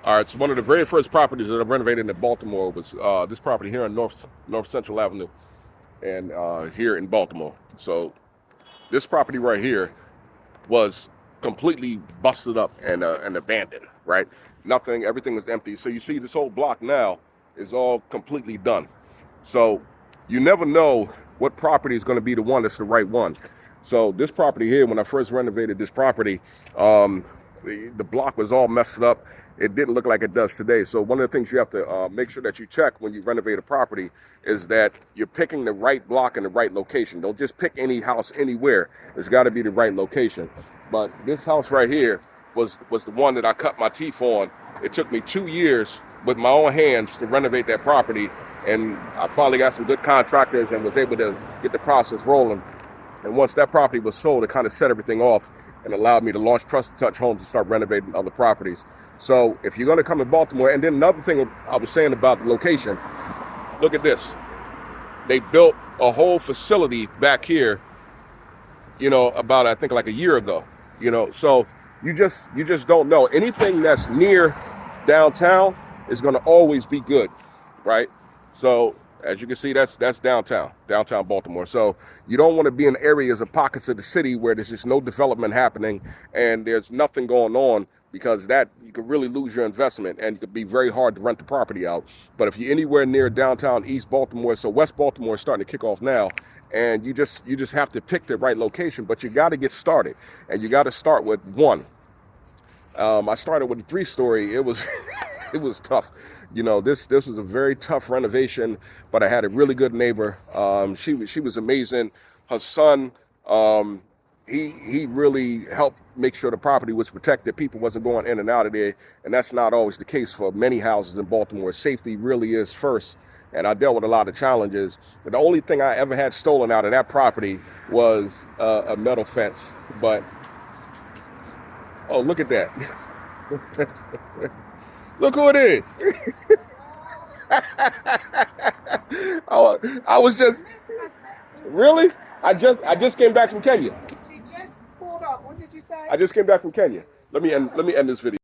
All right, so one of the very first properties that I renovated in Baltimore was this property here on North Central Avenue, and here in Baltimore. So this property right here was completely busted up and abandoned. Right, nothing, everything was empty. So you see, this whole block now is all completely done. So you never know what property is going to be the one that's the right one. So this property here, when I first renovated this property, the block was all messed up. It didn't look like it does today. So one of the things you have to make sure that you check when you renovate a property is that you're picking the right block in the right location. Don't just pick any house anywhere. It's got to be the right location. But this house right here was the one that I cut my teeth on. It took me 2 years with my own hands to renovate that property, and I finally got some good contractors and was able to get the process rolling. And once that property was sold, it kind of set everything off and allowed me to launch Trusted Touch Homes and start renovating other properties. So if you're going to come to Baltimore, and then another thing I was saying about the location, look at this. They built a whole facility back here, about, I think, like a year ago, so you just don't know. Anything that's near downtown is going to always be good, right? So as you can see, that's downtown Baltimore. So you don't want to be in areas or pockets of the city where there's just no development happening and there's nothing going on, because that you could really lose your investment and it could be very hard to rent the property out. But if you're anywhere near downtown East Baltimore, so West Baltimore is starting to kick off now, and you just have to pick the right location, but you got to get started, and you got to start with one. I started with a 3-story. It was it was tough. This was a very tough renovation, but I had a really good neighbor. She was amazing. Her son, he really helped make sure the property was protected. People wasn't going in and out of there, and that's not always the case for many houses in Baltimore. Safety really is first. And I dealt with a lot of challenges. But the only thing I ever had stolen out of that property was a metal fence. But oh, look at that. Look who it is. I was just, really? I just came back from Kenya. She just pulled off. What did you say? I just came back from Kenya. Let me end this video.